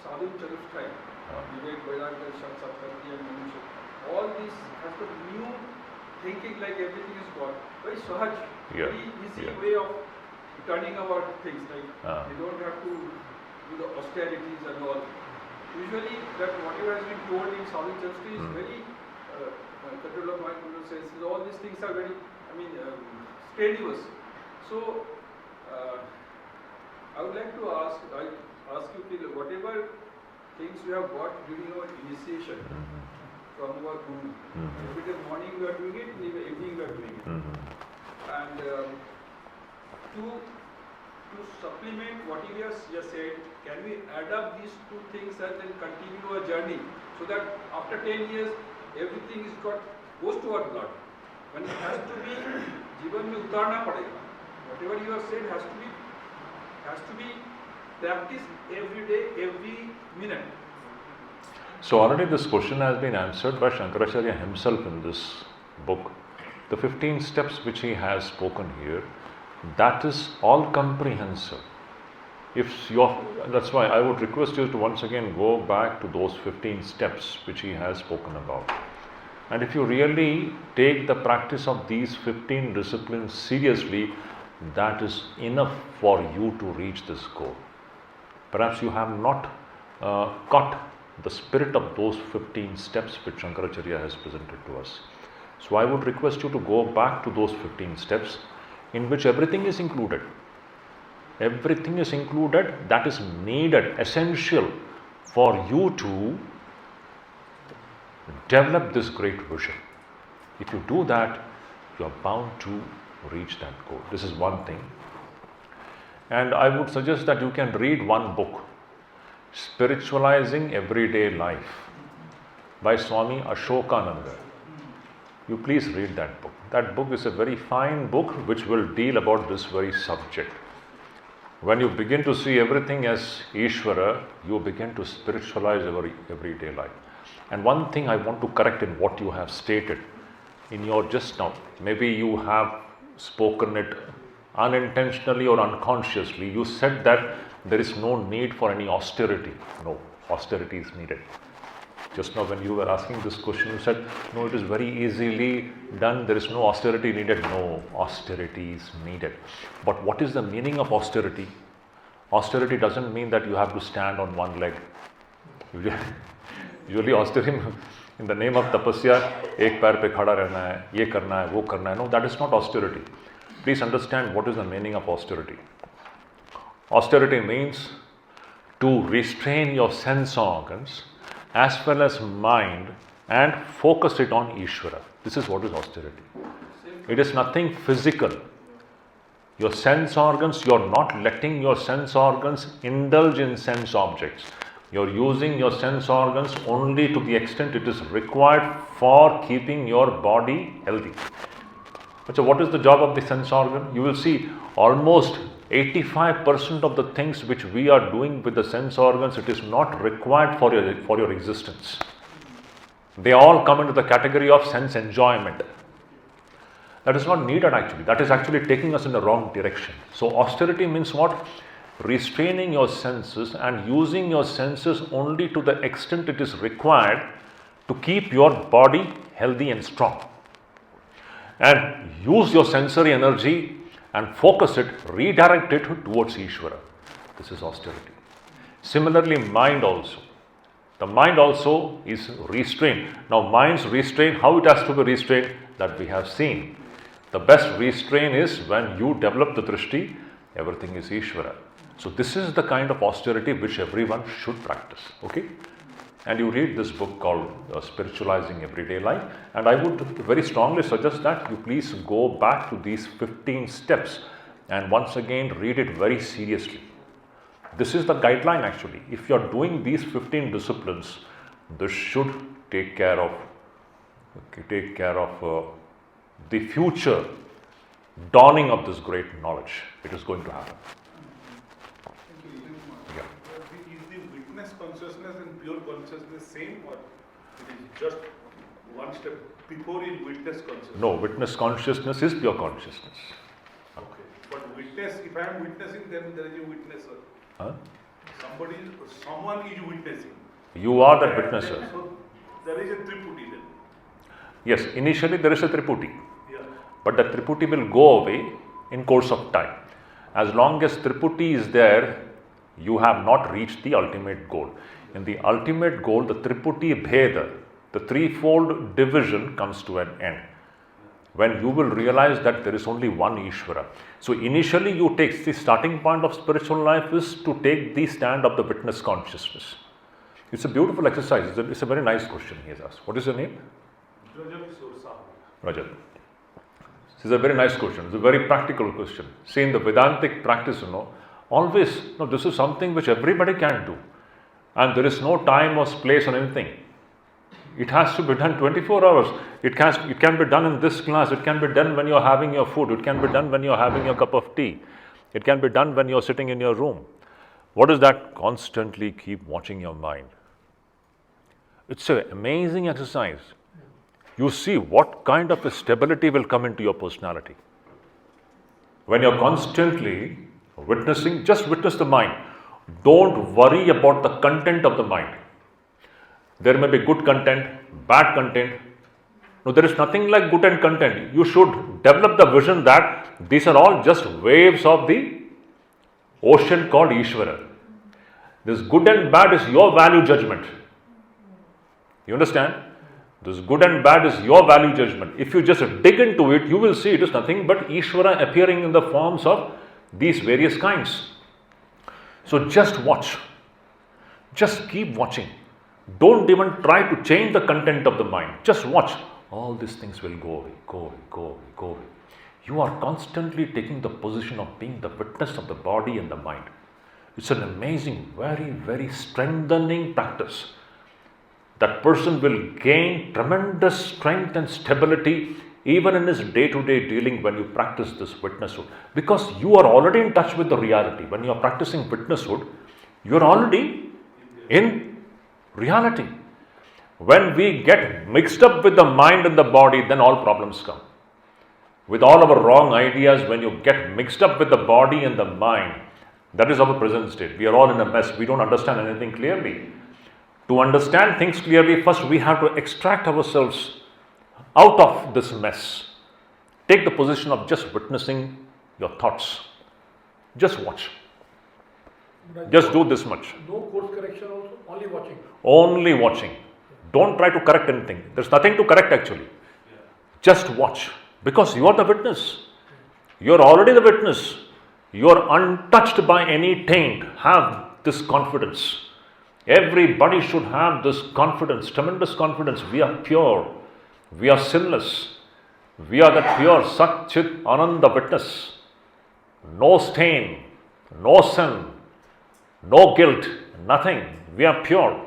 Sadhu Charifkai, Vivek Vedanta, Satkati and Manushya, all this has got new thinking like everything is God. Very Sahaj, very easy way of turning about things. Like you don't have to do the austerities and all. Usually that whatever has been told in Sadhu Charifkai is very control of mind, control senses, all these things are very, strenuous. So, I would like to ask you, whatever things you have got during your initiation from your Guru, every day morning you are doing it, in the evening you are doing it. And to supplement what you just said, can we add up these two things and then continue our journey so that after 10 years everything goes to our blood? When it has to be जीवन में उतारना पड़ेगा. Whatever you have said has to be practiced every day, every minute. So already this question has been answered by Shankaracharya himself in this book. The 15 steps which he has spoken here, that is all comprehensive. That's why I would request you to once again go back to those 15 steps which he has spoken about. And if you really take the practice of these 15 disciplines seriously, that is enough for you to reach this goal. Perhaps you have not caught the spirit of those 15 steps which Shankaracharya has presented to us. So I would request you to go back to those 15 steps in which everything is included. Everything is included that is needed, essential for you to develop this great vision. If you do that, you are bound to reach that goal. This is one thing. And I would suggest that you can read one book, Spiritualizing Everyday Life by Swami Ashokananda. You please read that book. That book is a very fine book which will deal about this very subject. When you begin to see everything as Ishvara, you begin to spiritualize everyday life. And one thing I want to correct in what you have stated in your just now, maybe you have spoken it unintentionally or unconsciously. You said that there is no need for any austerity. No, austerity is needed. Just now when you were asking this question, you said, no, it is very easily done, there is no austerity needed. No, austerity is needed. But what is the meaning of austerity? Austerity doesn't mean that you have to stand on one leg. Usually austerity in the name of tapasya, ek pair pe khada rehna hai, ye karna hai, wo karna hai. No, that is not austerity. Please understand what is the meaning of austerity. Austerity means to restrain your sense organs as well as mind and focus it on Ishvara. This is what is austerity. It is nothing physical. Your sense organs, you are not letting your sense organs indulge in sense objects. You are using your sense organs only to the extent it is required for keeping your body healthy. So what is the job of the sense organ? You will see almost 85% of the things which we are doing with the sense organs, it is not required for your existence. They all come into the category of sense enjoyment. That is not needed actually. That is actually taking us in the wrong direction. So austerity means what? Restraining your senses and using your senses only to the extent it is required to keep your body healthy and strong. And use your sensory energy and focus it, redirect it towards Ishvara. This is austerity. Similarly, mind also. The mind also is restrained. Now, mind's restraint, how it has to be restrained, that we have seen. The best restraint is when you develop the drishti, everything is Ishvara. So, this is the kind of austerity which everyone should practice. Okay? And you read this book called Spiritualizing Everyday Life. And I would very strongly suggest that you please go back to these 15 steps and once again read it very seriously. This is the guideline actually. If you are doing these 15 disciplines, this should take care of the future dawning of this great knowledge. It is going to happen. Is the witness consciousness and pure consciousness same, or it is just one step before in witness consciousness? No, witness consciousness is pure consciousness. Okay. But witness, if I am witnessing, then there is a witnesser. Huh? someone is witnessing. You are that witnesser. So there is a triputi then. Yes, initially there is a triputi, Yeah. but the triputi will go away in course of time. As long as triputi is there, you have not reached the ultimate goal. In the ultimate goal, the triputi bheda, the threefold division comes to an end. When you will realize that there is only one Ishvara. So initially you take, the starting point of spiritual life is to take the stand of the witness consciousness. It's a beautiful exercise. It's a very nice question he has asked. What is your name? Rajat. This is a very nice question. It's a very practical question. See, in the Vedantic practice, always, this is something which everybody can do. And there is no time or place or anything. It has to be done 24 hours. It can be done in this class. It can be done when you're having your food. It can be done when you're having your cup of tea. It can be done when you're sitting in your room. What is that? Constantly keep watching your mind. It's an amazing exercise. You see what kind of a stability will come into your personality. When you're constantly witnessing, just witness the mind. Don't worry about the content of the mind. There may be good content, bad content. No, there is nothing like good and content. You should develop the vision that these are all just waves of the ocean called Ishvara. This good and bad is your value judgment. You understand? This good and bad is your value judgment. If you just dig into it, you will see it is nothing but Ishvara appearing in the forms of these various kinds. So just watch. Just keep watching. Don't even try to change the content of the mind. Just watch. All these things will go away, go away, go away, go away. You are constantly taking the position of being the witness of the body and the mind. It's an amazing, very, very strengthening practice. That person will gain tremendous strength and stability even in his day-to-day dealing when you practice this witnesshood. Because you are already in touch with the reality. When you are practicing witnesshood, you are already in reality. When we get mixed up with the mind and the body, then all problems come. With all our wrong ideas, when you get mixed up with the body and the mind, that is our present state. We are all in a mess. We don't understand anything clearly. To understand things clearly, first we have to extract ourselves out of this mess. Take the position of just witnessing your thoughts. Just watch. Just do this much. No course correction also, only watching. Only watching. Don't try to correct anything. There's nothing to correct actually. Just watch. Because you are the witness. You are already the witness. You are untouched by any taint. Have this confidence. Everybody should have this confidence, tremendous confidence. We are pure. We are sinless. We are that pure Sat Chit Ananda witness. No stain, no sin, no guilt, nothing. We are pure.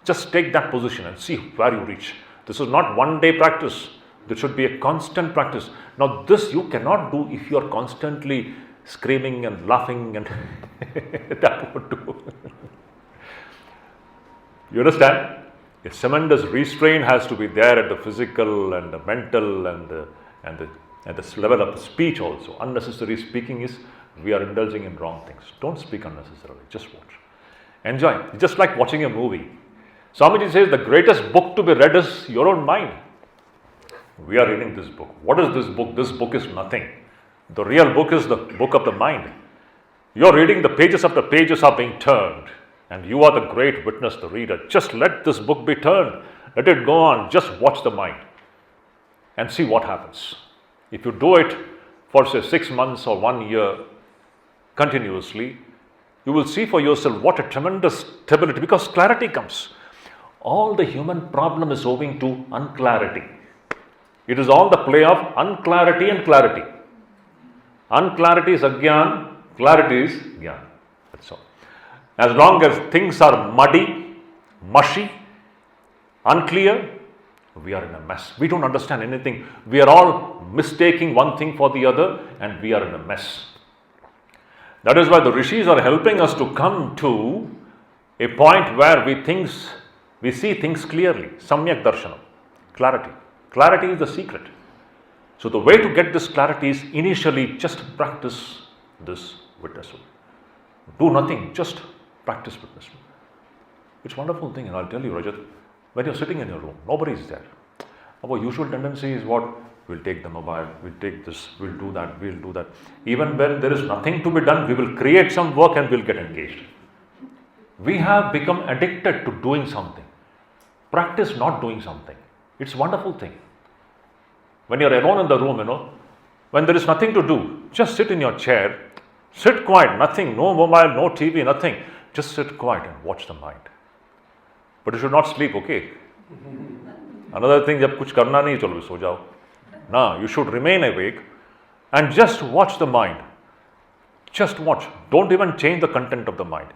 Just take that position and see where you reach. This is not one day practice. This should be a constant practice. Now this you cannot do if you are constantly screaming and laughing and that would do. You understand? A tremendous restraint has to be there at the physical and the mental and the level of speech also. Unnecessary speaking is we are indulging in wrong things. Don't speak unnecessarily. Just watch. Enjoy. Just like watching a movie. Swamiji says the greatest book to be read is your own mind. We are reading this book. What is this book? This book is nothing. The real book is the book of the mind. You are reading the pages after pages are being turned. And you are the great witness, the reader. Just let this book be turned. Let it go on. Just watch the mind. And see what happens. If you do it for say 6 months or 1 year continuously, you will see for yourself what a tremendous stability, because clarity comes. All the human problem is owing to unclarity. It is all the play of unclarity and clarity. Unclarity is ajnan, clarity is jnana. That's all. As long as things are muddy, mushy, unclear, we are in a mess. We don't understand anything. We are all mistaking one thing for the other and we are in a mess. That is why the rishis are helping us to come to a point where we see things clearly. Samyak darshanam. Clarity. Clarity is the secret. So the way to get this clarity is initially just practice this witnesshood. Do nothing, just Practice witness. It's a wonderful thing, and I'll tell you, Rajat, when you're sitting in your room, nobody is there. Our usual tendency is what? We'll take the mobile, we'll take this, we'll do that. Even when there is nothing to be done, we will create some work and we'll get engaged. We have become addicted to doing something. Practice not doing something. It's a wonderful thing. When you're alone in the room, when there is nothing to do, just sit in your chair, sit quiet, nothing, no mobile, no TV, nothing. Just sit quiet and watch the mind. But you should not sleep, okay? Another thing, जब कुछ करना नहीं चलो सो जाओ. No, you should remain awake and just watch the mind. Just watch. Don't even change the content of the mind.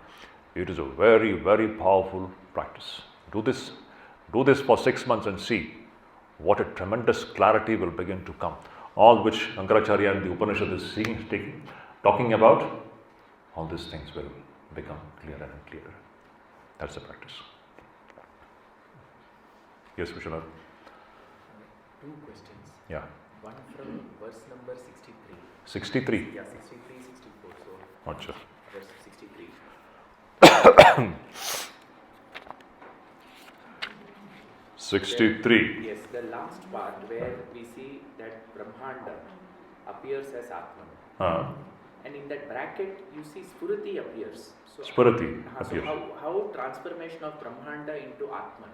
It is a very, very powerful practice. Do this for 6 months and see what a tremendous clarity will begin to come. All which Shankaracharya and the Upanishad is talking about, all these things will become clearer and clearer. That's the practice. Yes, Vishwanath? 2 questions. Yeah. One from verse number 63. 63? Yeah, 63, 64. So, Achha. verse 63. 63. Yes, the last part where we see that Brahmanda appears as Atman. And in that bracket, you see Spurati appears. So, Spurati appears. So how transformation of Brahmanda into Atman?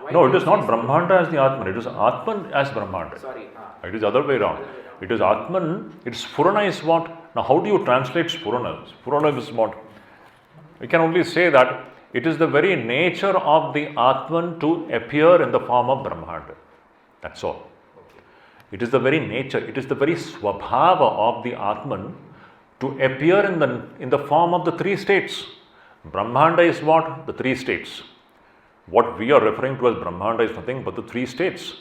Why No, do it is you not say Brahmanda as the Atman. It is Atman as Brahmanda. Sorry. It is the other way around. It is Atman. Its Spurana is what? Now, how do you translate Spurana? Spurana is what? We can only say that it is the very nature of the Atman to appear in the form of Brahmanda. That's all. It is the very nature, it is the very swabhava of the Atman to appear in the form of the 3 states. Brahmanda is what? The 3 states. What we are referring to as Brahmanda is nothing but the 3 states.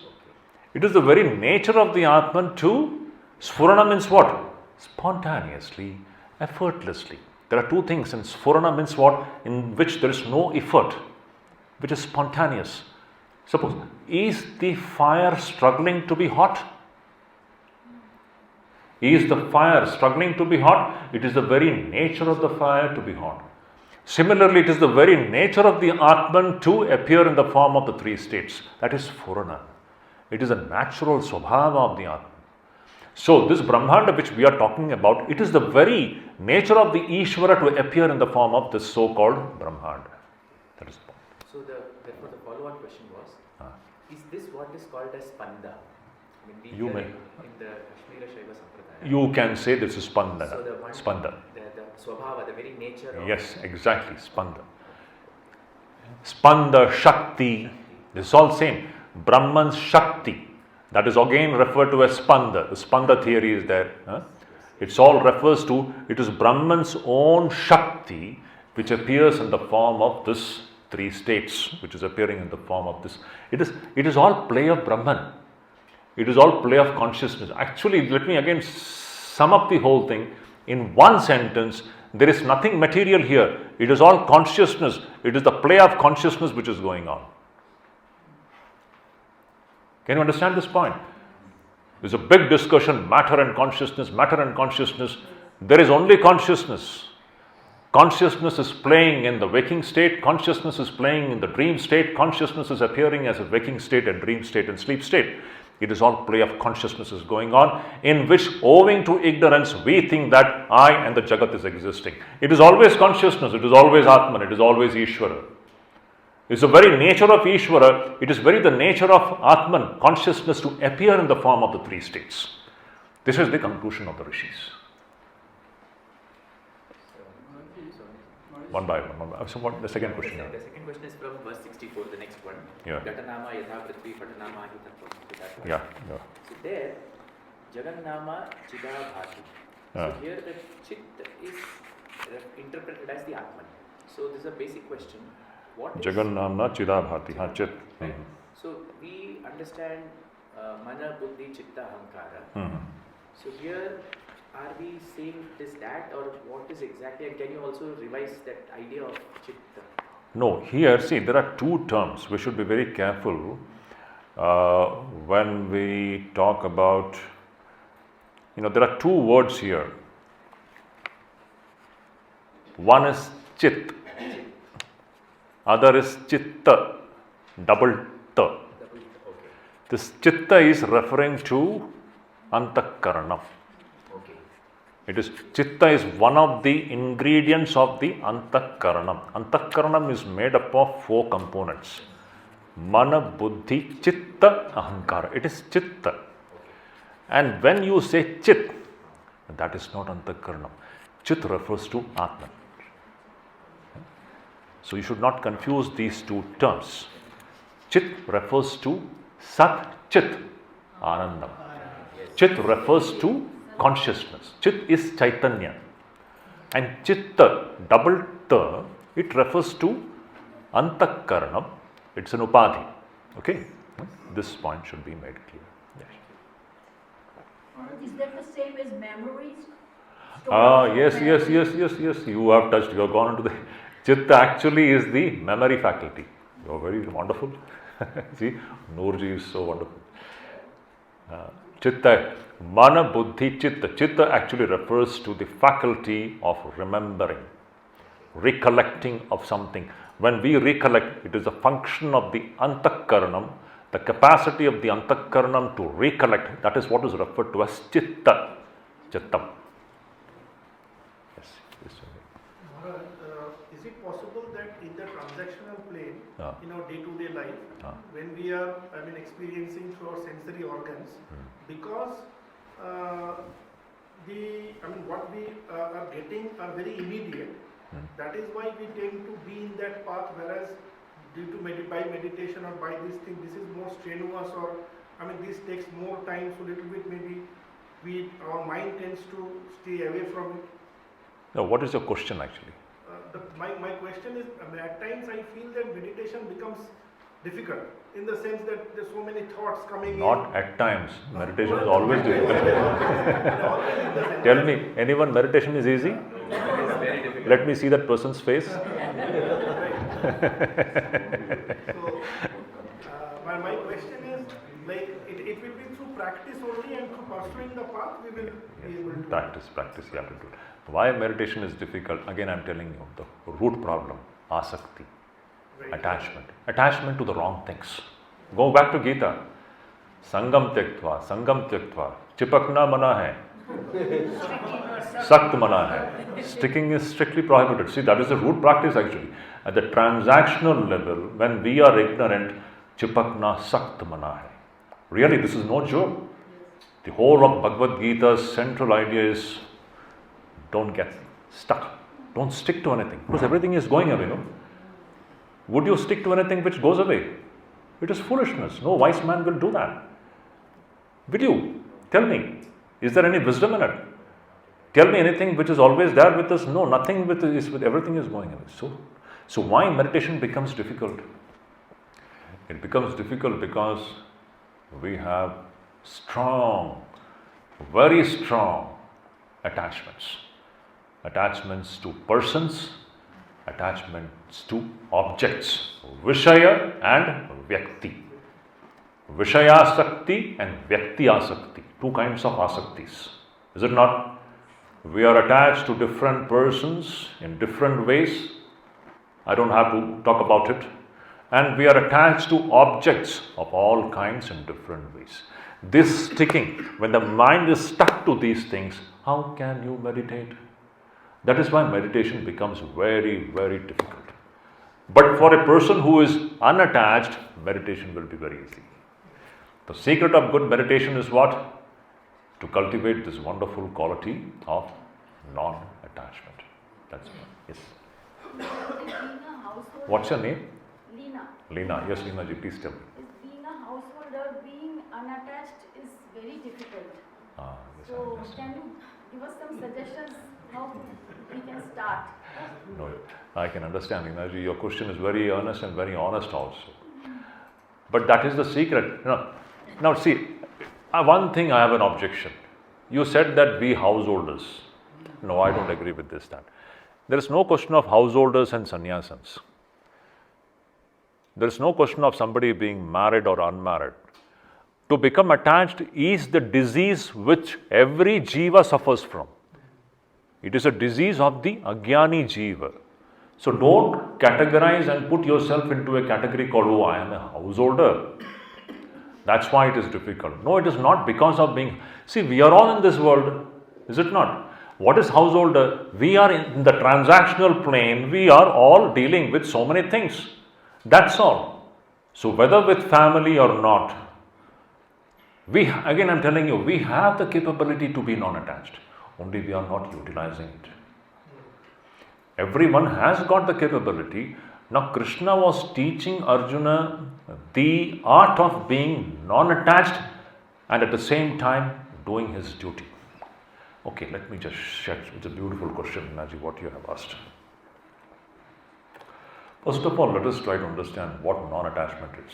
It is the very nature of the Atman to Sphurana means what? Spontaneously, effortlessly. There are 2 things, and Sphurana means what? In which there is no effort, which is spontaneous. Suppose, is the fire struggling to be hot? Is the fire struggling to be hot? It is the very nature of the fire to be hot. Similarly, it is the very nature of the Atman to appear in the form of the 3 states. That is Spurana. It is a natural swabhava of the Atman. So, this Brahmanda which we are talking about, it is the very nature of the Ishvara to appear in the form of this so-called Brahmanda. That is the point. So, therefore, the follow-on question was, is this what is called as Spanda? I mean, You may. In the Kashmira Shaiva Sampradaya. You can say this is Spanda. So, the one, Spanda. The Swabhava, the very nature of... Yes, exactly, Spanda. Spanda, Shakti, this is all same. Brahman's Shakti, that is again referred to as Spanda. The Spanda theory is there. It's all refers to, it is Brahman's own Shakti which appears in the form of this 3 states, which is appearing in the form of this. It is all play of Brahman. It is all play of consciousness. Actually, let me again sum up the whole thing. In one sentence, there is nothing material here. It is all consciousness. It is the play of consciousness which is going on. Can you understand this point? There's a big discussion, matter and consciousness, matter and consciousness. There is only consciousness. Consciousness is playing in the waking state, consciousness is playing in the dream state, consciousness is appearing as a waking state and dream state and sleep state. It is all play of consciousness is going on, in which, owing to ignorance, we think that I and the Jagat is existing. It is always consciousness, it is always Atman, it is always Ishvara. It is the very nature of Ishvara, it is very the nature of Atman, consciousness to appear in the form of the 3 states. This is the conclusion of the rishis. One by one. So what the second question? The second question is from verse 64, the next one. Yeah. Gatanama yatha prithvi patanama hitattvam. Yeah. So there, Jagannama Chidabhati. So here the Chit is interpreted as the Atman. So this is a basic question. What is Jagannama Chidabhati. Chit. Right? So we understand Mana, Buddhi, Chitta, Ahankara. So here, are we saying it is that, or what is exactly, and can you also revise that idea of Chitta? No, here, see, there are 2 terms. We should be very careful when we talk about, there are 2 words here. One is chit. Other is chitta, double ta. Okay. This chitta is referring to antakaranam. Okay. It is chitta is one of the ingredients of the antakaranam. Antakaranam is made up of 4 components. Mana, buddhi, chitta, ahankara. It is chitta. And when you say chit, that is not antakaranam. Chit refers to Atman. So you should not confuse these 2 terms. Chit refers to Sat Chit, Anandam. Chit refers to consciousness. Chit is Chaitanya. And Chitta, double ta, it refers to Antakaranam. It's an upadhi. Okay? This point should be made clear. Yes. Is that the same as memories? Yes. You have touched, you have gone into the. Chitta actually is the memory faculty. You are very wonderful. See, Noorji is so wonderful. Chitta, mana, buddhi, chitta. Chitta actually refers to the faculty of remembering, recollecting of something. When we recollect, it is a function of the antakaranam, the capacity of the antakaranam to recollect. That is what is referred to as chitta, chittam. Yes. Maharaj, is it possible that in the transactional plane, in our day-to-day life, when we are, experiencing through our sensory organs, because what we are getting are very immediate, that is why we tend to be in that path, whereas due to by meditation or by this thing, this is more strenuous, or this takes more time, so little bit maybe our mind tends to stay away from it. Now, what is your question actually? My question is, at times I feel that meditation becomes difficult, in the sense that there's so many thoughts coming Not in. at times. Meditation is always difficult. Always in the sense. Tell me, anyone meditation is easy? It's very difficult. Let me see that person's face. So, my question is, it will be through practice only, and through pursuing the path we will be able to. Practice, you have to do it. Why meditation is difficult? Again, I am telling you, the root problem, asakti, attachment to the wrong things. Go back to Gita. Sangam tyaktva, chipakna mana hai, sakt mana hai. Sticking is strictly prohibited. See, that is the root practice actually. At the transactional level, when we are ignorant, chipakna sakt mana hai. Really, this is no joke. The whole of Bhagavad Gita's central idea is don't get stuck. Don't stick to anything, because everything is going away, no? Would you stick to anything which goes away? It is foolishness. No wise man will do that. Will you? Tell me. Is there any wisdom in it? Tell me anything which is always there with us. No, nothing with everything is going away. So why meditation becomes difficult? It becomes difficult because we have very strong attachments. Attachments to persons, attachments to objects, Vishaya and Vyakti. Vishayasakti and Vyaktiyasakti, 2 kinds of asaktis. Is it not? We are attached to different persons in different ways. I don't have to talk about it. And we are attached to objects of all kinds in different ways. This sticking, when the mind is stuck to these things, how can you meditate? That is why meditation becomes very, very difficult. But for a person who is unattached, meditation will be very easy. The secret of good meditation is what? To cultivate this wonderful quality of non-attachment. That's it. Yes. What's your name? Leena. Leena. Yes, Leena ji, please tell me. Being a householder, being unattached is very difficult. Yes, I So, understand. can you give us some suggestions how we can start? No, I can understand, Leena ji. Your question is very earnest and very honest also. But that is the secret. Now see, one thing I have an objection. You said that we householders. No, I don't agree with this. That there is no question of householders and sannyasins. There is no question of somebody being married or unmarried. To become attached is the disease which every jiva suffers from. It is a disease of the agyani jiva. So don't categorize and put yourself into a category called, oh, I am a householder. That's why it is difficult. No, it is not because of being. See, we are all in this world, is it not? What is householder? We are in the transactional plane, we are all dealing with so many things. That's all. So whether with family or not, again I'm telling you, we have the capability to be non-attached. Only we are not utilizing it. Everyone has got the capability. Now Krishna was teaching Arjuna the art of being non-attached and at the same time doing his duty. Okay, let me just check. It's a beautiful question, Naji, what you have asked. First of all, let us try to understand what non-attachment is.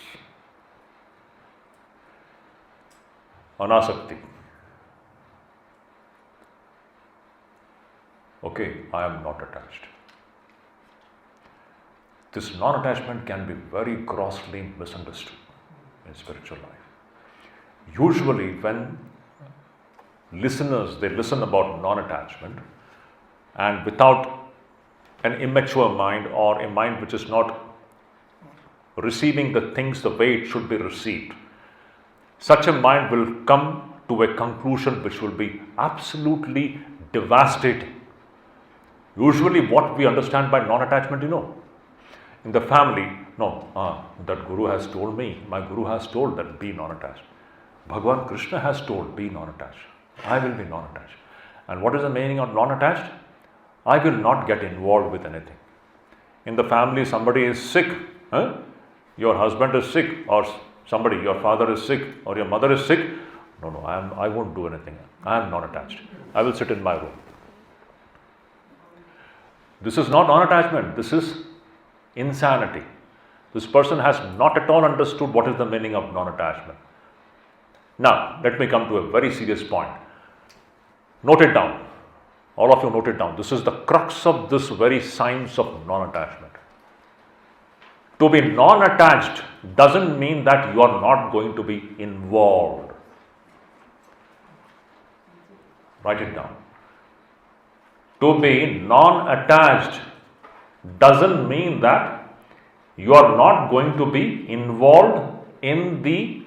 Anasakti. Okay, I am not attached. This non-attachment can be very grossly misunderstood in spiritual life. Usually when listeners, they listen about non-attachment and without an immature mind or a mind which is not receiving the things the way it should be received, such a mind will come to a conclusion which will be absolutely devastating. Usually what we understand by non-attachment, in the family, that Guru has told me, my Guru has told that be non-attached. Bhagavan Krishna has told be non-attached. I will be non-attached. And what is the meaning of non-attached? I will not get involved with anything. In the family, somebody is sick, your husband is sick, or somebody, your father is sick, or your mother is sick. No, I won't do anything. I am non-attached. I will sit in my room. This is not non-attachment. This is insanity. This person has not at all understood what is the meaning of non-attachment. Now, let me come to a very serious point. Note it down. All of you note it down. This is the crux of this very science of non-attachment. To be non-attached doesn't mean that you are not going to be involved. Write it down. To be non-attached doesn't mean that you are not going to be involved in the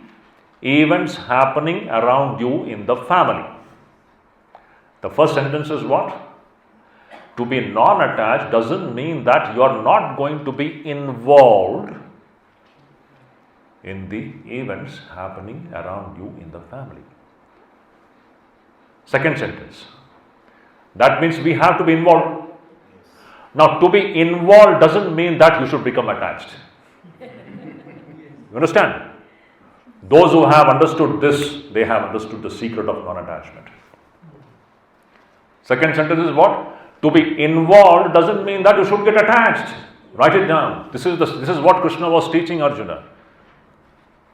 events happening around you in the family. The first sentence is what? To be non-attached doesn't mean that you are not going to be involved in the events happening around you in the family. Second sentence. That means we have to be involved. Now, to be involved doesn't mean that you should become attached. You understand? Those who have understood this, they have understood the secret of non-attachment. Second sentence is what? To be involved doesn't mean that you should get attached. Write it down. This is what Krishna was teaching Arjuna.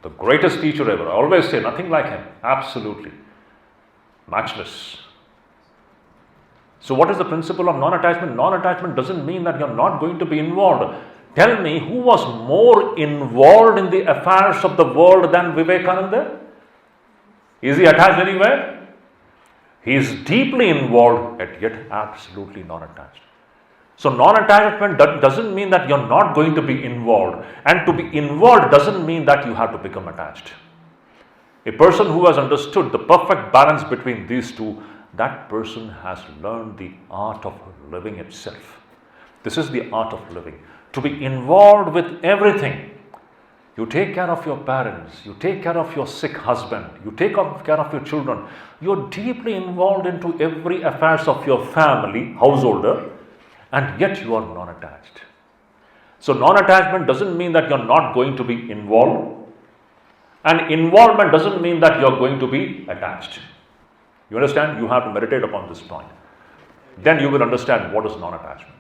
The greatest teacher ever. I always say, nothing like him. Absolutely. Matchless. So what is the principle of non-attachment? Non-attachment doesn't mean that you're not going to be involved. Tell me, who was more involved in the affairs of the world than Vivekananda? Is he attached anywhere? He is deeply involved, yet absolutely non-attached. So non-attachment doesn't mean that you're not going to be involved. And to be involved doesn't mean that you have to become attached. A person who has understood the perfect balance between these two, that person has learned the art of living itself. This is the art of living. To be involved with everything. You take care of your parents, you take care of your sick husband, you take care of your children. You're deeply involved into every affairs of your family, householder, and yet you are non-attached. So non-attachment doesn't mean that you're not going to be involved, and involvement doesn't mean that you're going to be attached. You understand? You have to meditate upon this point. Then you will understand what is non-attachment.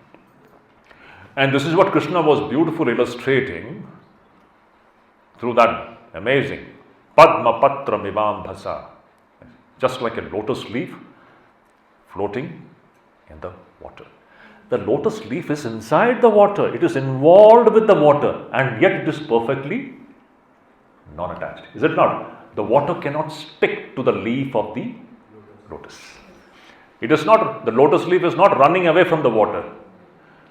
And this is what Krishna was beautifully illustrating through that amazing Padma Patra Mivambhasa, just like a lotus leaf floating in the water. The lotus leaf is inside the water, it is involved with the water, and yet it is perfectly non-attached. Is it not? The water cannot stick to the leaf of the lotus. It is not, the lotus leaf is not running away from the water.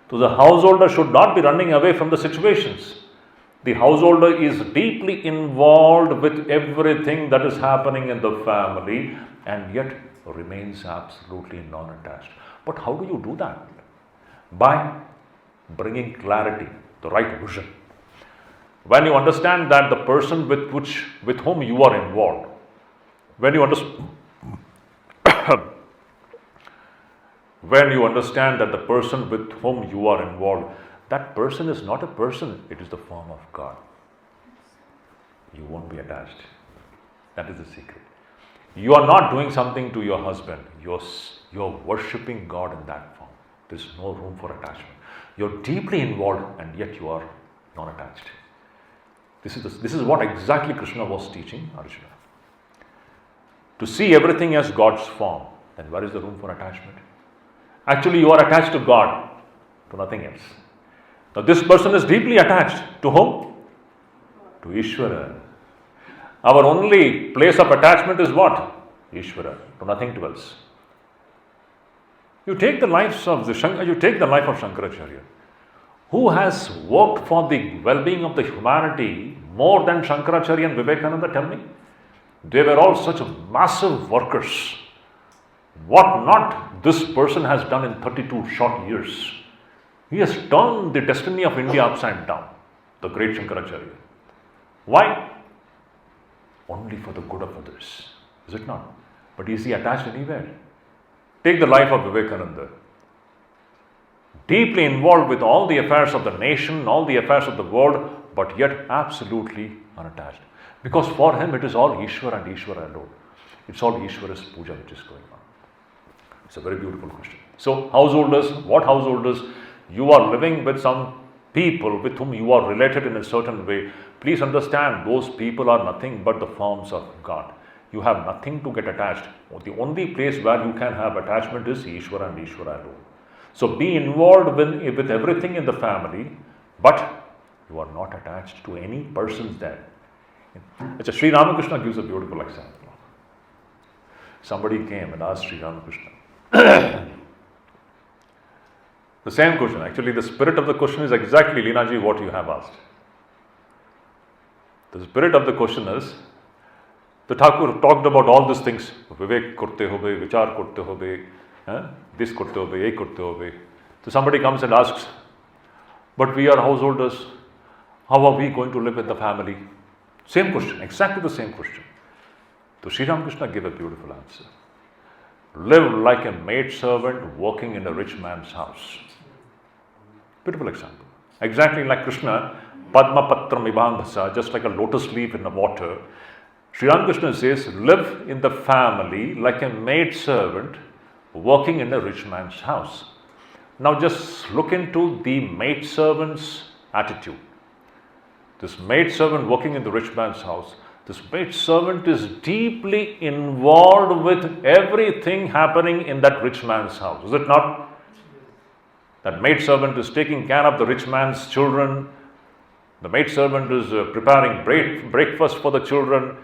So the householder should not be running away from the situations. The householder is deeply involved with everything that is happening in the family and yet remains absolutely non-attached. But how do you do that? By bringing clarity, the right vision. When you understand that the person with whom you are involved, when you understand that the person with whom you are involved, that person is not a person, it is the form of God. You won't be attached. That is the secret. You are not doing something to your husband. You're worshipping God in that form. There is no room for attachment. You're deeply involved and yet you are non-attached. This is what exactly Krishna was teaching Arjuna. To see everything as God's form, then where is the room for attachment? Actually, you are attached to God, to nothing else. Now, this person is deeply attached to whom? To Ishvara. Our only place of attachment is what? Ishvara, to nothing else. You take the life of Shankaracharya, who has worked for the well-being of the humanity more than Shankaracharya and Vivekananda, tell me? They were all such massive workers. What not this person has done in 32 short years. He has turned the destiny of India upside down, the great Shankaracharya. Why? Only for the good of others, is it not? But is he attached anywhere? Take the life of Vivekananda. Deeply involved with all the affairs of the nation, all the affairs of the world, but yet absolutely unattached. Because for him it is all Ishvara and Ishvara alone. It's all Ishvara's puja which is going on. It's a very beautiful question. So, householders, you are living with some people with whom you are related in a certain way. Please understand, those people are nothing but the forms of God. You have nothing to get attached. The only place where you can have attachment is Ishvara and Ishvara alone. So, be involved with everything in the family, but you are not attached to any persons there. Sri Ramakrishna gives a beautiful example. Somebody came and asked Sri Ramakrishna the same question. Actually, the spirit of the question is exactly, Leenaji, what you have asked. The spirit of the question is, the Thakur talked about all these things. Vivek kurte hobe, vichar kurte hobe, this kurte hobe, ye kurte hobe. So somebody comes and asks, but we are householders. How are we going to live with the family? Same question, exactly the same question. So Sri Ramakrishna gave a beautiful answer. Live like a maidservant working in a rich man's house. Beautiful example. Exactly like Krishna, Padma Patram Ibandhasa, just like a lotus leaf in the water. Sri Ramakrishna says, live in the family like a maidservant working in a rich man's house. Now just look into the maidservant's attitude. This maidservant working in the rich man's house, this maidservant is deeply involved with everything happening in that rich man's house. Is it not? That maidservant is taking care of the rich man's children. The maidservant is preparing breakfast for the children,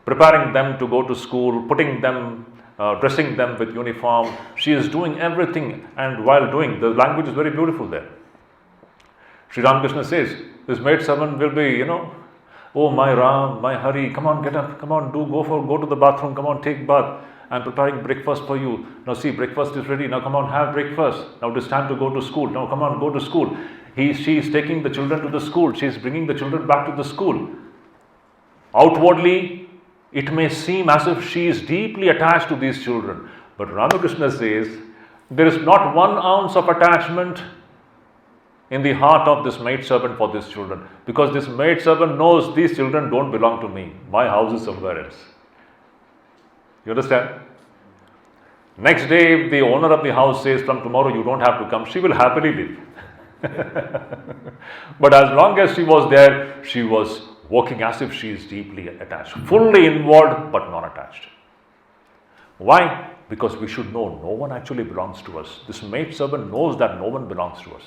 preparing them to go to school, putting them, dressing them with uniform. She is doing everything, and while doing, the language is very beautiful there. Sri Ramakrishna says, this maidservant will be, oh my Ram, my Hari, come on, get up, come on, go to the bathroom, come on, take bath. I'm preparing breakfast for you. Now see, breakfast is ready. Now come on, have breakfast. Now it is time to go to school. Now come on, go to school. She is taking the children to the school. She is bringing the children back to the school. Outwardly, it may seem as if she is deeply attached to these children. But Ramakrishna says, there is not 1 ounce of attachment in the heart of this maidservant for these children. Because this maidservant knows these children don't belong to me. My house is somewhere else. You understand? Next day, if the owner of the house says, from tomorrow you don't have to come, she will happily leave. But as long as she was there, she was working as if she is deeply attached, fully involved but not attached. Why? Because we should know no one actually belongs to us. This maidservant knows that no one belongs to us.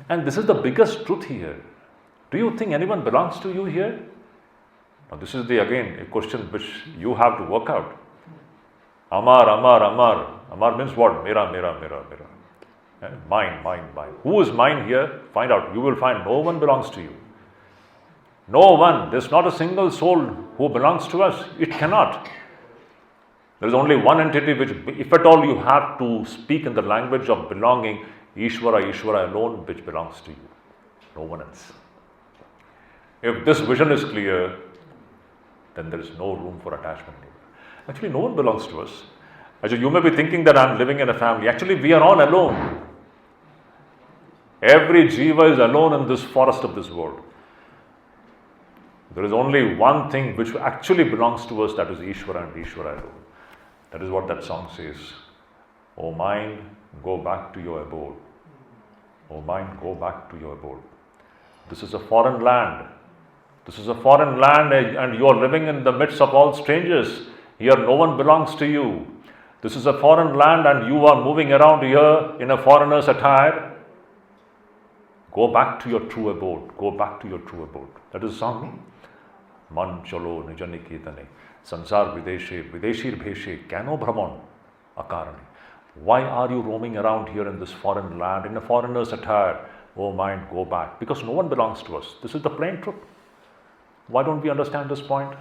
And this is the biggest truth here. Do you think anyone belongs to you here? Now this is again a question which you have to work out. Amar, Amar, Amar. Amar means what? Mera, Mera, Mera, Mera. Mine, mine, mine. Who is mine here? Find out. You will find no one belongs to you. No one. There's not a single soul who belongs to us. It cannot. There is only one entity which, if at all you have to speak in the language of belonging, Ishvara, Ishvara alone, which belongs to you. No one else. If this vision is clear, then there is no room for attachment. Actually, no one belongs to us. Actually, you may be thinking that I am living in a family. Actually, we are all alone. Every jiva is alone in this forest of this world. There is only one thing which actually belongs to us, that is Ishvara and Ishvara alone. That is what that song says. O mind, go back to your abode. O mind, go back to your abode. This is a foreign land. This is a foreign land, and you are living in the midst of all strangers. Here no one belongs to you. This is a foreign land and you are moving around here in a foreigner's attire. Go back to your true abode. Go back to your true abode. That is the song. Man chalo nijaniketane. Sansar videshe, videshir bheshe, kano Brahman akarani. Why are you roaming around here in this foreign land, in a foreigner's attire? Oh mind, go back. Because no one belongs to us. This is the plain truth. Why don't we understand this point?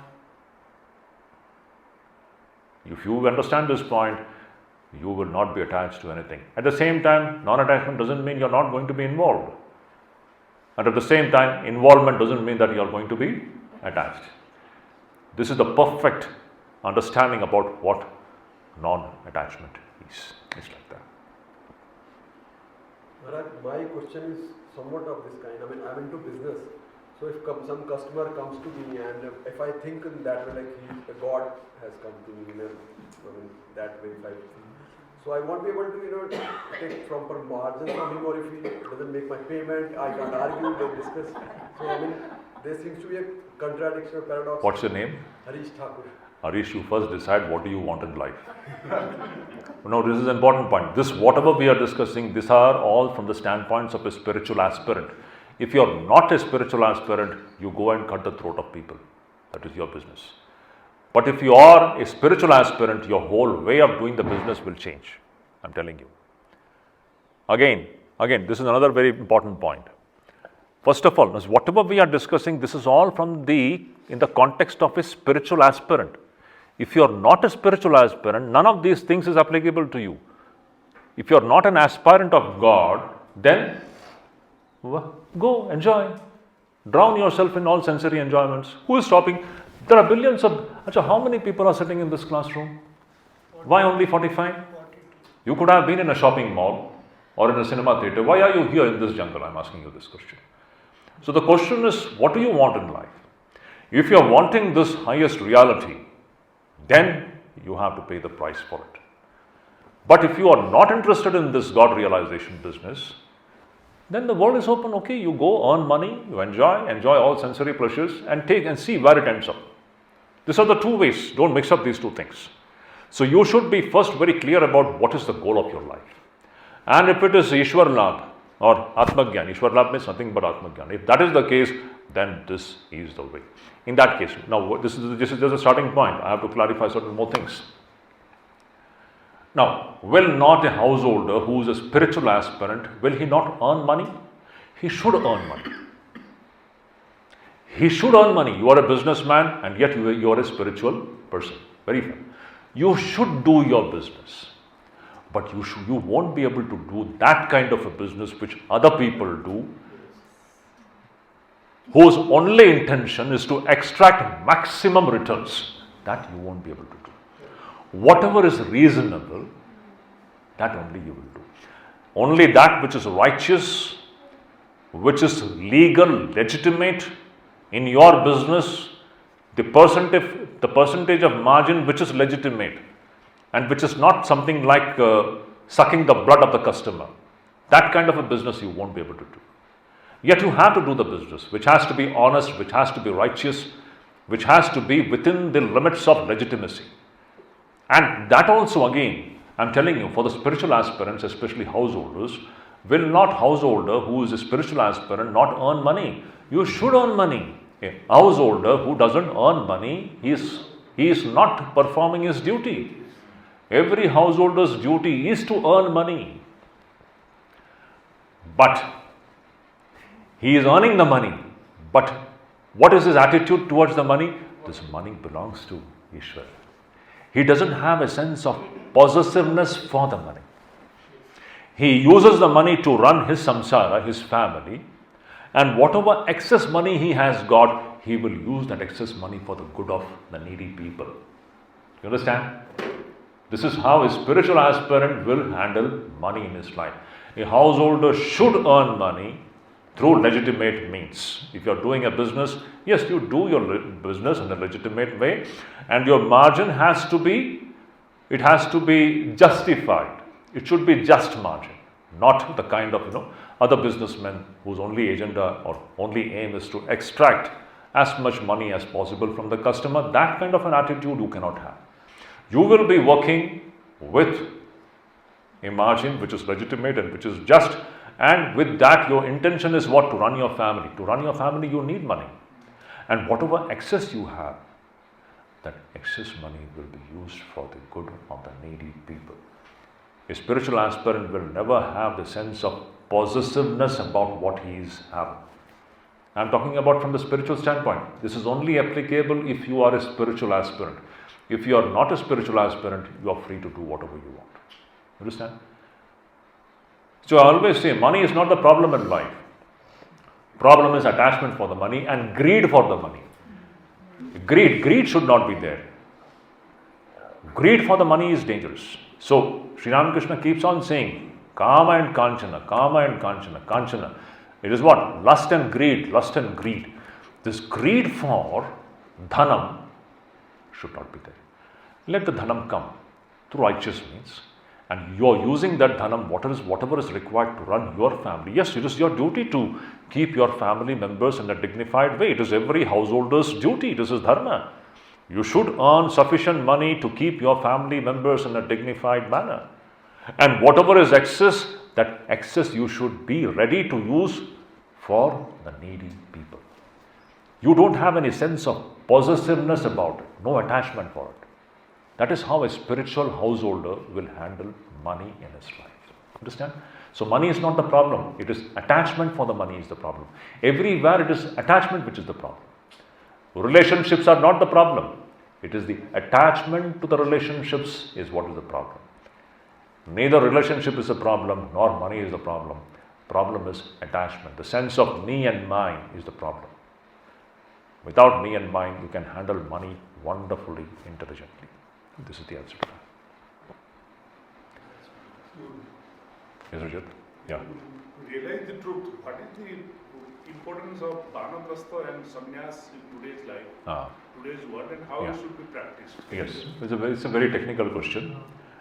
If you understand this point, you will not be attached to anything. At the same time, non-attachment doesn't mean you're not going to be involved. And at the same time, involvement doesn't mean that you're going to be attached. This is the perfect understanding about what non-attachment is. It's like that. Maharaj, my question is somewhat of this kind. I mean, I'm into business. So if some customer comes to me and if I think in that way, like a God has come to me in that way, so I won't be able to, take proper margin from him, or if he doesn't make my payment, I can't argue, they discuss. So I mean, there seems to be a contradiction or paradox. What's your name? Harish Thakur. Harish, you first decide what do you want in life. No, this is an important point. This, whatever we are discussing, these are all from the standpoints of a spiritual aspirant. If you are not a spiritual aspirant, you go and cut the throat of people. That is your business. But if you are a spiritual aspirant, your whole way of doing the business will change. I'm telling you. Again, this is another very important point. First of all, whatever we are discussing, this is all from in the context of a spiritual aspirant. If you are not a spiritual aspirant, none of these things is applicable to you. If you are not an aspirant of God, then go, enjoy. Drown yourself in all sensory enjoyments. Who is stopping? There are billions of... how many people are sitting in this classroom? Why only 45? You could have been in a shopping mall or in a cinema theatre. Why are you here in this jungle? I'm asking you this question. So the question is, what do you want in life? If you are wanting this highest reality, then you have to pay the price for it. But if you are not interested in this God realization business, then the world is open. Okay, you go earn money, you enjoy all sensory pleasures, and take and see where it ends up. These are the two ways. Don't mix up these two things. So you should be first very clear about what is the goal of your life. And if it is Ishwar Labh or Atmagyan, Ishwar Labh means nothing but Atmagyan. If that is the case, then this is the way. In that case, now this is just a starting point. I have to clarify certain more things. Now, will not a householder who is a spiritual aspirant, will he not earn money? He should earn money. He should earn money. You are a businessman and yet you are a spiritual person. Very fair. You should do your business. But you won't be able to do that kind of a business which other people do, whose only intention is to extract maximum returns. That you won't be able to do. Whatever is reasonable, that only you will do. Only that which is righteous, which is legal, legitimate in your business, the percentage of margin which is legitimate and which is not something like sucking the blood of the customer. That kind of a business you won't be able to do. Yet you have to do the business, which has to be honest, which has to be righteous, which has to be within the limits of legitimacy. And that also, again, I'm telling you, for the spiritual aspirants, especially householders, will not householder who is a spiritual aspirant not earn money? You should earn money. A householder who doesn't earn money, he is not performing his duty. Every householder's duty is to earn money. But he is earning the money. But what is his attitude towards the money? This money belongs to Ishwar. He doesn't have a sense of possessiveness for the money. He uses the money to run his samsara, his family, and whatever excess money he has got, he will use that excess money for the good of the needy people. You understand? This is how a spiritual aspirant will handle money in his life. A householder should earn money through legitimate means. If you are doing a business, yes, you do your business in a legitimate way, and your margin has to be justified. It should be just margin, not the kind of other businessmen whose only agenda or only aim is to extract as much money as possible from the customer. That kind of an attitude you cannot have. You will be working with a margin which is legitimate and which is just, and with that your intention is what? To run your family. To run your family you need money, and whatever excess you have, that excess money will be used for the good of the needy people. A spiritual aspirant will never have the sense of possessiveness about what he is having. I am talking about from the spiritual standpoint. This is only applicable if you are a spiritual aspirant. If you are not a spiritual aspirant, you are free to do whatever you want. Understand? So I always say money is not the problem in life. Problem is attachment for the money and greed for the money. Greed should not be there. Greed for the money is dangerous. So Sri Ramakrishna keeps on saying Kama and Kanchana, Kama and Kanchana, Kanchana. It is what? Lust and greed, lust and greed. This greed for dhanam should not be there. Let the dhanam come through righteous means, and you are using that dhanam, whatever is required to run your family. Yes, it is your duty to keep your family members in a dignified way. It is every householder's duty. This is dharma. You should earn sufficient money to keep your family members in a dignified manner. And whatever is excess, that excess you should be ready to use for the needy people. You don't have any sense of possessiveness about it, no attachment for it. That is how a spiritual householder will handle money in his life. Understand? So money is not the problem. It is attachment for the money is the problem. Everywhere it is attachment which is the problem. Relationships are not the problem. It is the attachment to the relationships is what is the problem. Neither relationship is a problem nor money is the problem. Problem is attachment. The sense of me and mine is the problem. Without me and mine, you can handle money wonderfully, intelligently. This is the answer to that. Yes, Rajat? Yeah. To realize the truth, what is the importance of Vanaprastha and Sannyas in today's life, today's world, and how it should be practiced? Yes, it's a very technical question.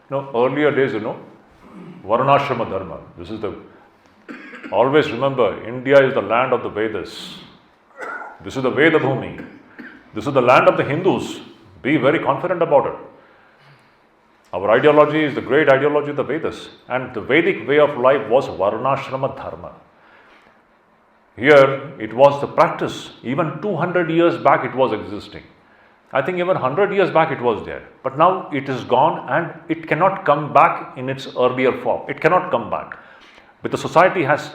Earlier days, Varnashrama Dharma. This is always remember, India is the land of the Vedas. This is the Veda Bhumi. This is the land of the Hindus. Be very confident about it. Our ideology is the great ideology of the Vedas, and the Vedic way of life was Varnashrama Dharma. Here it was the practice. Even 200 years back it was existing. I think even 100 years back it was there. But now it is gone and it cannot come back in its earlier form. It cannot come back. But the society has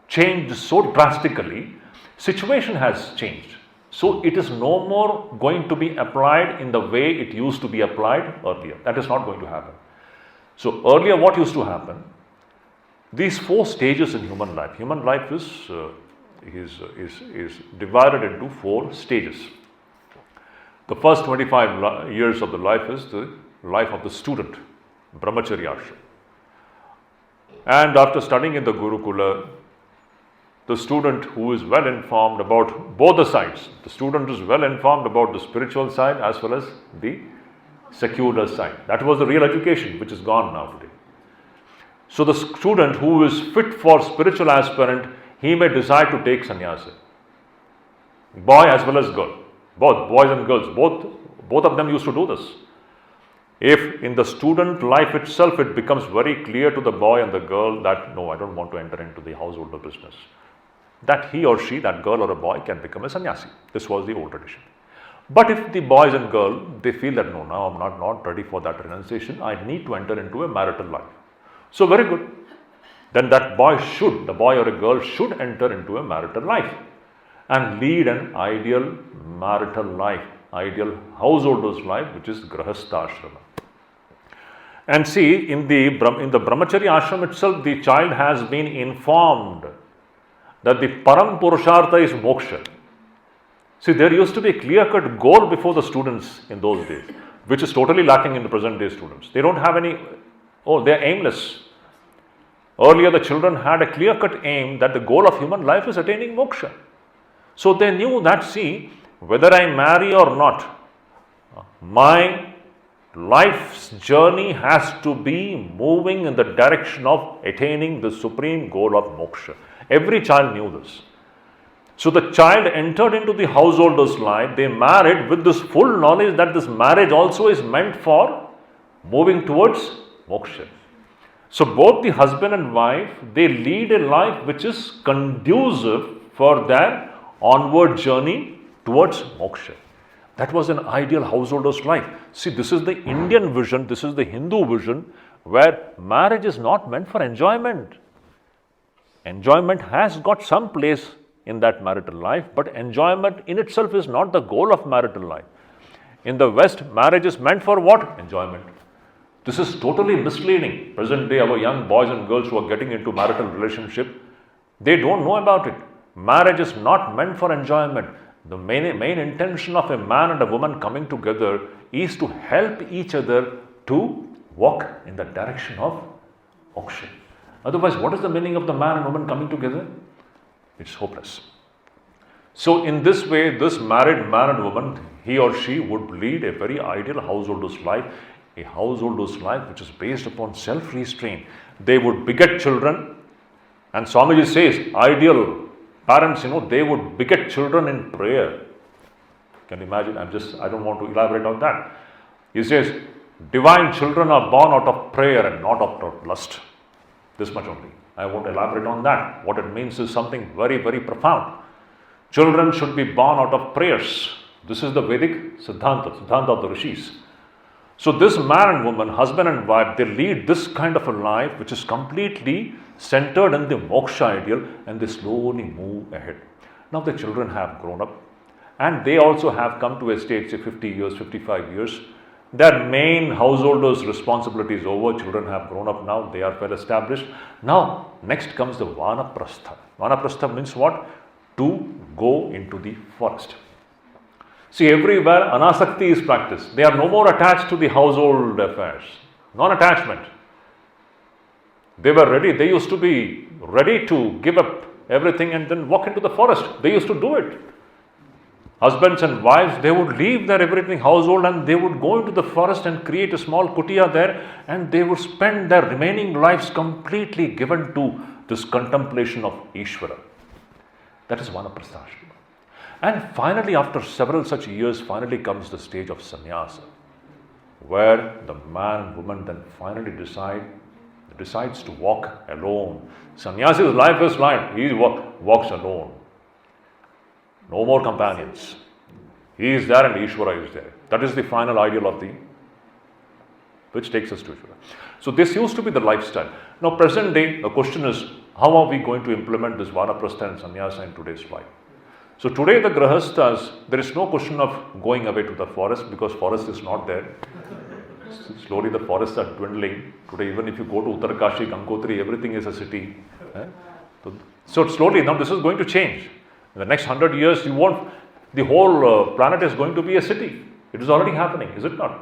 changed so drastically, situation has changed. So it is no more going to be applied in the way it used to be applied earlier. That is not going to happen. So earlier what used to happen? These 4 stages in human life. Human life is divided into 4 stages. The first 25 years of the life is the life of the student, brahmacharya ashram. And after studying in the Gurukula, the student who is well informed about both the sides, the student is well informed about the spiritual side as well as the secular side. That was the real education which is gone now today. So the student who is fit for spiritual aspirant, he may decide to take sannyasa. Boy as well as girl. Both boys and girls, both of them used to do this. If in the student life itself it becomes very clear to the boy and the girl that no, I don't want to enter into the householder business, that he or she, that girl or a boy, can become a sannyasi. This was the old tradition. But if the boys and girl, they feel that no, now I'm not ready for that renunciation, I need to enter into a marital life. So very good. then that the boy or a girl should enter into a marital life and lead an ideal marital life, ideal householder's life, which is grahastha ashrama. And see, in the brahmacharya ashram itself, the child has been informed that the param purushartha is moksha. See, there used to be a clear-cut goal before the students in those days, which is totally lacking in the present-day students. They don't have any, they are aimless. Earlier, the children had a clear-cut aim that the goal of human life is attaining moksha. So they knew that, see, whether I marry or not, my life's journey has to be moving in the direction of attaining the supreme goal of moksha. Every child knew this. So the child entered into the householder's life, they married with this full knowledge that this marriage also is meant for moving towards moksha. So both the husband and wife, they lead a life which is conducive for their onward journey towards moksha. That was an ideal householder's life. See, this is the Indian vision, this is the Hindu vision, where marriage is not meant for enjoyment. Enjoyment has got some place in that marital life, but enjoyment in itself is not the goal of marital life. In the West, marriage is meant for what? Enjoyment. This is totally misleading. Present day, our young boys and girls who are getting into marital relationship, they don't know about it. Marriage is not meant for enjoyment. The main intention of a man and a woman coming together is to help each other to walk in the direction of moksha. Otherwise, what is the meaning of the man and woman coming together? It's hopeless. So in this way, this married man and woman, he or she would lead a very ideal householder's life, a householder's life which is based upon self-restraint. They would beget children, and Swamiji says, ideal parents, they would beget children in prayer. Can you imagine? I don't want to elaborate on that. He says, divine children are born out of prayer and not out of lust. This much only. I won't elaborate on that. What it means is something very, very profound. Children should be born out of prayers. This is the Vedic Siddhanta of the Rishis. So this man and woman, husband and wife, they lead this kind of a life which is completely centered in the moksha ideal, and they slowly move ahead. Now the children have grown up and they also have come to a stage, say 50 years, 55 years. Their main householder's responsibility is over. Children have grown up now. They are well established. Now, next comes the vanaprastha. Vanaprastha means what? To go into the forest. See, everywhere anasakti is practiced. They are no more attached to the household affairs. Non-attachment. They were ready. They used to be ready to give up everything and then walk into the forest. They used to do it. Husbands and wives, they would leave their everything household and they would go into the forest and create a small kutia there, and they would spend their remaining lives completely given to this contemplation of Ishvara. That is vanaprastha ashrama. And finally, after several such years, finally comes the stage of sannyasa, where the man and woman then finally decides to walk alone. Sannyasi's life is life. He walks alone. No more companions. He is there and Ishvara is there. That is the final ideal of which takes us to Ishvara. So this used to be the lifestyle. Now present day, the question is, how are we going to implement this vanaprastha and sannyasa in today's life? So today the grahasthas, there is no question of going away to the forest because forest is not there. Slowly the forests are dwindling. Today even if you go to Uttarkashi, Gangotri, everything is a city. So slowly now this is going to change. In the next 100 years, the whole planet is going to be a city. It is already happening, is it not?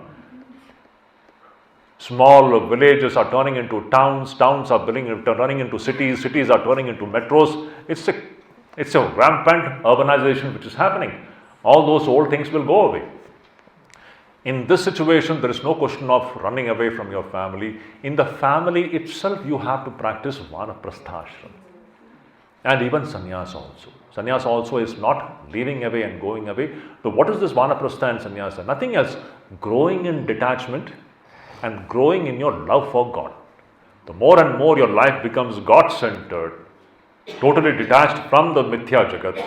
Small villages are turning into towns, towns are turning into cities, cities are turning into metros. It's a rampant urbanization which is happening. All those old things will go away. In this situation, there is no question of running away from your family. In the family itself, you have to practice vanaprastha ashrama. And even sannyasa also. Sannyasa also is not leaving away and going away. So what is this vanaprastha and sannyasa? Nothing else. Growing in detachment and growing in your love for God. The more and more your life becomes God-centered, totally detached from the mithya jagat,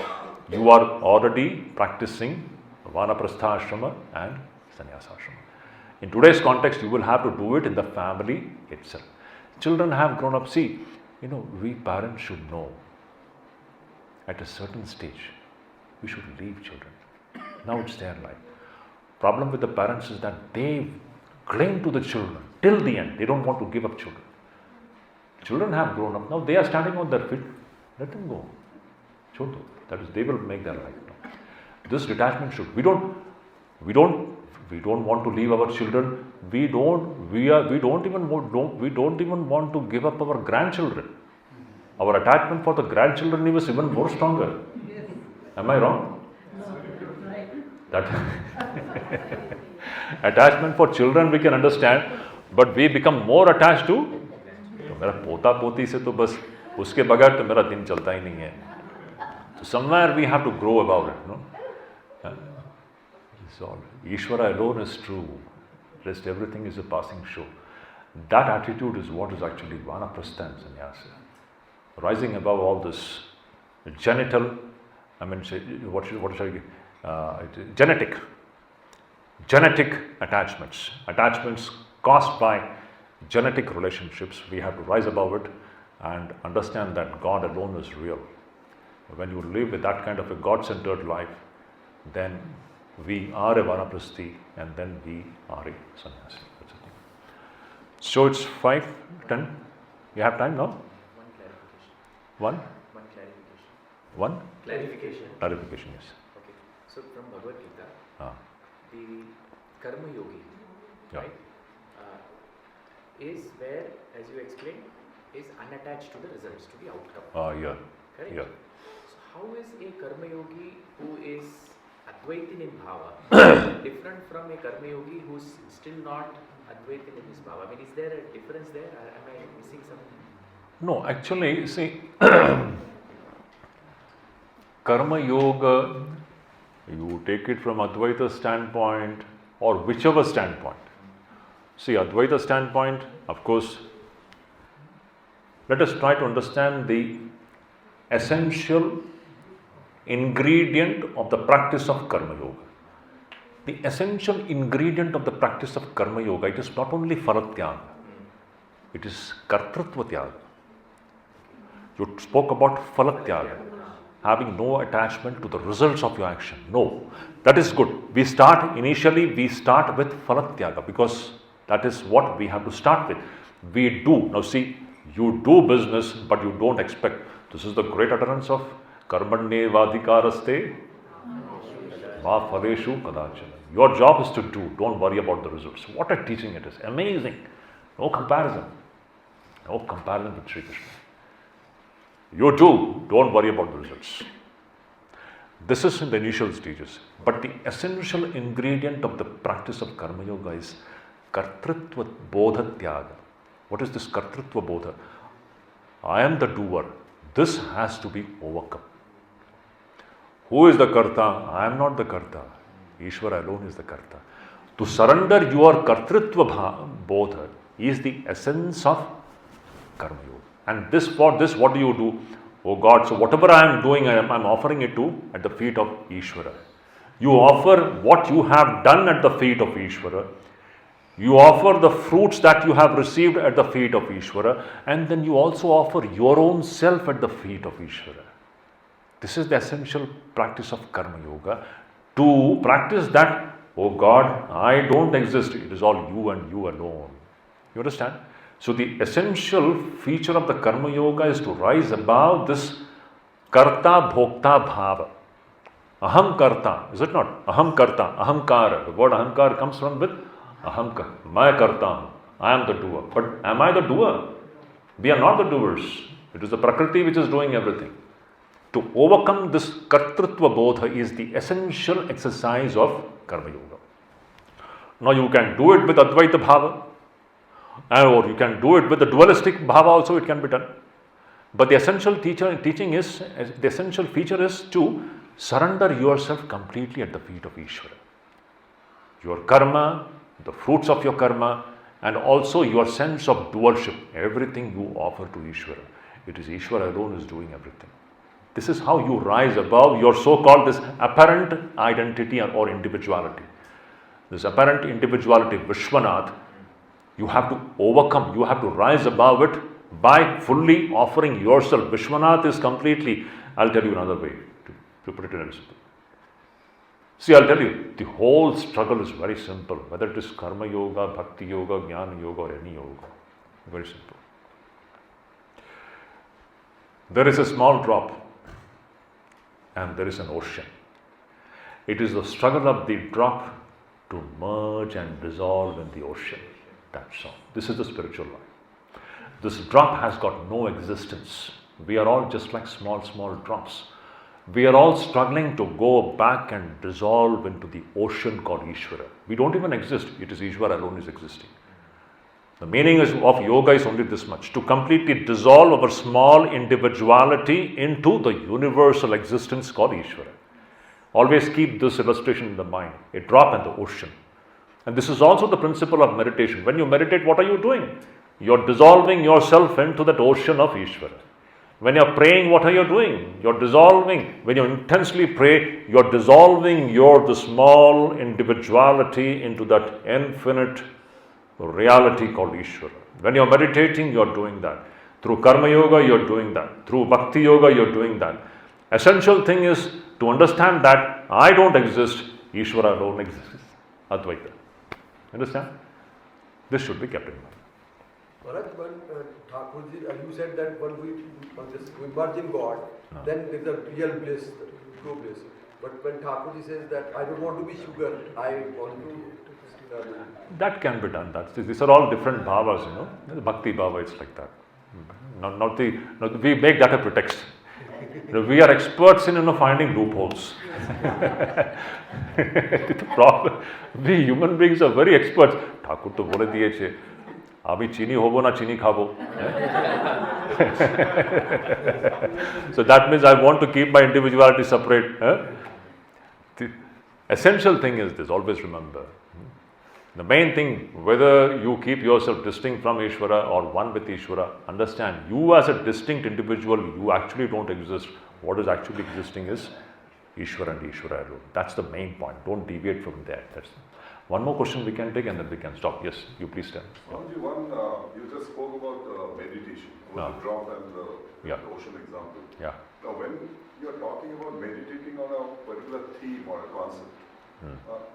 you are already practicing vanaprastha ashrama and sannyasa ashrama. In today's context, you will have to do it in the family itself. Children have grown up. See, we parents should know at a certain stage we should leave children. Now it's their life. Problem with the parents is that they cling to the children till the end. They don't want to give up children. Children have grown up. Now they are standing on their feet. Let them go. Chodo. That is, they will make their life. This detachment should. We don't want to leave our children. We don't even want to give up our grandchildren. Our attachment for the grandchildren is even more stronger. Am I wrong? That attachment for children we can understand, but we become more attached to मेरा पोता पोती से तो बस उसके बगैर तो मेरा दिन चलता ही नहीं है. So somewhere we have to grow about it, no? It's all Ishvara alone is true. Rest everything is a passing show. That attitude is what is actually Vanaprastha and Sannyasa. Rising above all this genital, genetic attachments caused by genetic relationships. We have to rise above it and understand that God alone is real. When you live with that kind of a God-centered life, then we are a Vanaprasthi and then we are a sannyasi. That's the thing. So it's 5:10. You have time now? One clarification. One? Clarification. Clarification, yes. Okay. So from Bhagavad Gita, the Karma Yogi, Yeah. right, is where, as you explained, is unattached to the results, to the outcome. Yeah. Correct? Yeah. So how is a Karma Yogi who is Advaitin in Bhava different from a Karma Yogi who is still not Advaitin in his Bhava? I mean, is there a difference there? Am I missing something? No, actually, see, Karma Yoga, you take it from Advaita standpoint or whichever standpoint. See, Advaita standpoint, of course, let us try to understand the essential ingredient of the practice of Karma Yoga. The essential ingredient of the practice of Karma Yoga, it is not only Phalatyaga, it is Kartrutva Tyaga. You spoke about Phalatyaga, having no attachment to the results of your action. No, that is good. Initially we start with Phalatyaga because that is what we have to start with. We do. Now see, you do business, but you don't expect. This is the great utterance of Karmanye vadhikaraste ma phaleshu kadachana. Your job is to do. Don't worry about the results. What a teaching it is. Amazing. No comparison. No comparison with Sri Krishna. You do. Don't worry about the results. This is in the initial stages. But the essential ingredient of the practice of Karma Yoga is Kartrutva Bodha Tyaga. What is this Kartrutva Bodha? I am the doer. This has to be overcome. Who is the Karta? I am not the Karta. Ishvara alone is the Karta. To surrender your Kartrutva Bodha is the essence of Karma Yoga. And for this, what do? Oh God, so whatever I am doing, I am offering it at the feet of Ishvara. You offer what you have done at the feet of Ishvara. You offer the fruits that you have received at the feet of Ishvara, and then you also offer your own self at the feet of Ishvara. This is the essential practice of Karma Yoga. To practice that, oh God, I don't exist. It is all you and you alone. You understand? So the essential feature of the Karma Yoga is to rise above this Karta Bhokta Bhava. Aham Karta, is it not? Aham Karta, Ahamkara. The word Ahamkara comes from with Ahamkar. My Karta, I am the doer. But am I the doer? We are not the doers. It is the Prakriti which is doing everything. To overcome this Kartrutva Bodha is the essential exercise of Karma Yoga. Now you can do it with Advaita Bhava, or you can do it with the dualistic Bhava also, it can be done. But the essential feature is to surrender yourself completely at the feet of Ishvara. Your karma, the fruits of your karma, and also your sense of doership, everything you offer to Ishvara. It is Ishvara alone is doing everything. This is how you rise above your so-called this apparent identity or individuality. This apparent individuality, Vishwanath, you have to overcome, you have to rise above it by fully offering yourself. Vishwanath is completely, I'll tell you another way to put it in a simple. See, I'll tell you, the whole struggle is very simple, whether it is karma yoga, bhakti yoga, jnana yoga, or any yoga. Very simple. There is a small drop and there is an ocean. It is the struggle of the drop to merge and dissolve in the ocean. That's all. This is the spiritual life. This drop has got no existence. We are all just like small drops. We are all struggling to go back and dissolve into the ocean called Ishvara. We don't even exist. It is Ishvara alone is existing. The meaning of yoga is only this much: to completely dissolve our small individuality into the universal existence called Ishvara. Always keep this illustration in the mind: a drop in the ocean. And this is also the principle of meditation. When you meditate, what are you doing? You're dissolving yourself into that ocean of Ishvara. When you're praying, what are you doing? You're dissolving. When you intensely pray, you're dissolving the small individuality into that infinite reality called Ishvara. When you're meditating, you're doing that. Through karma yoga, you're doing that. Through bhakti yoga, you're doing that. Essential thing is to understand that I don't exist, Ishvara alone exists. Advaita. Understand? This should be kept in mind. Maharaj, when Thakurji, you said that when we merge in God, then there is a real bliss, true bliss. But when Thakurji says that I don't want to be sugar, I want to that can be done. These are all different bhavas, you know. The bhakti bhava, it's like that. We make that a pretext. We are experts in finding loopholes. The problem, we human beings are very experts. Thakur to bole diye che, abhi chini hobo na chini khabo. So that means I want to keep my individuality separate. The essential thing is this, always remember. The main thing, whether you keep yourself distinct from Ishvara or one with Ishvara, understand you as a distinct individual, you actually don't exist. What is actually existing is Ishvara and Ishvara alone. That's the main point. Don't deviate from there. That's one more question we can take and then we can stop. Yes, you please tell. Swamiji, you just spoke about meditation, about the drop and the ocean example. Yeah. Now, when you're talking about meditating on a particular theme or a concept,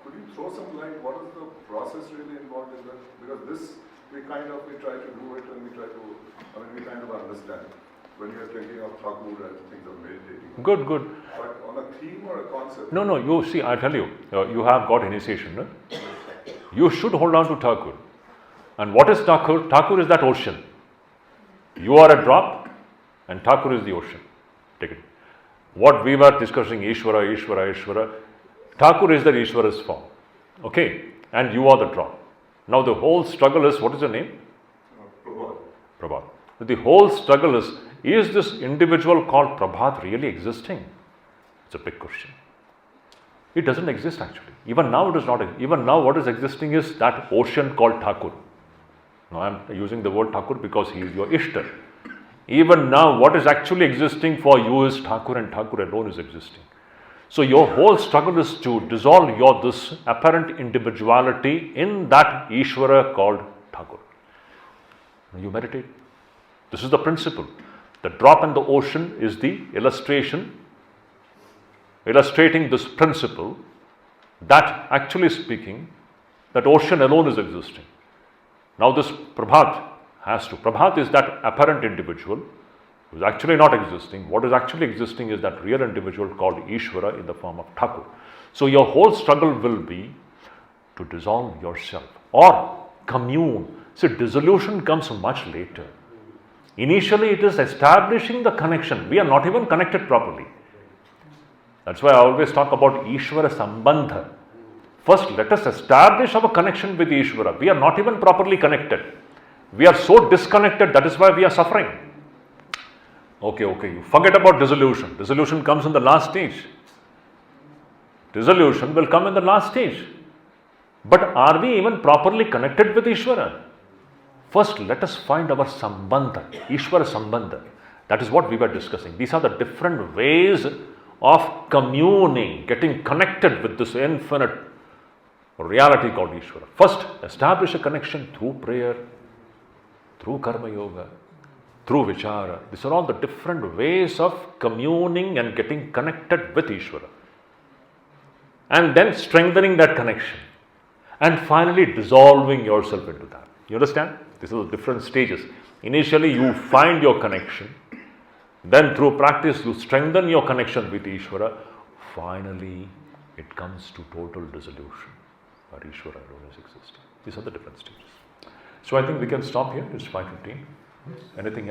could you throw some light? What is the process really involved in that? Because this, we try to do it and we kind of understand. When you're thinking of Thakur and things of meditating. Good. But on a theme or a concept? No, you see, I tell you, you have got initiation. No? You should hold on to Thakur. And what is Thakur? Thakur is that ocean. You are a drop and Thakur is the ocean. Take it. What we were discussing, Ishvara. Thakur is the Ishvara's form. Okay? And you are the drop. Now the whole struggle is, what is your name? Prabhat. The whole struggle is this individual called Prabhat really existing? It's a big question. It doesn't exist actually. Even now it is not. Even now what is existing is that ocean called Thakur. Now I am using the word Thakur because he is your Ishtar. Even now what is actually existing for you is Thakur, and Thakur alone is existing. So your whole struggle is to dissolve this apparent individuality in that Ishvara called Thakur. You meditate. This is the principle. The drop in the ocean is the illustration, illustrating this principle that actually speaking, that ocean alone is existing. Now this Prabhat is that apparent individual who is actually not existing. What is actually existing is that real individual called Ishvara in the form of Thakur. So your whole struggle will be to dissolve yourself or commune. So dissolution comes much later. Initially it is establishing the connection. We are not even connected properly. That's why I always talk about Ishvara Sambandha. First let us establish our connection with Ishvara. We are not even properly connected. We are so disconnected, that is why we are suffering. Okay, you forget about dissolution. Dissolution comes in the last stage. Dissolution will come in the last stage. But are we even properly connected with Ishvara? First, let us find our Sambandha, Ishvara Sambandha. That is what we were discussing. These are the different ways of communing, getting connected with this infinite reality called Ishvara. First, establish a connection through prayer, through karma yoga, through vichara. These are all the different ways of communing and getting connected with Ishvara. And then strengthening that connection. And finally dissolving yourself into that. You understand? These are the different stages. Initially you find your connection. Then through practice you strengthen your connection with Ishvara. Finally it comes to total dissolution. Or Ishvara alone is existing. These are the different stages. So I think we can stop here. It's 5:15. Anything else?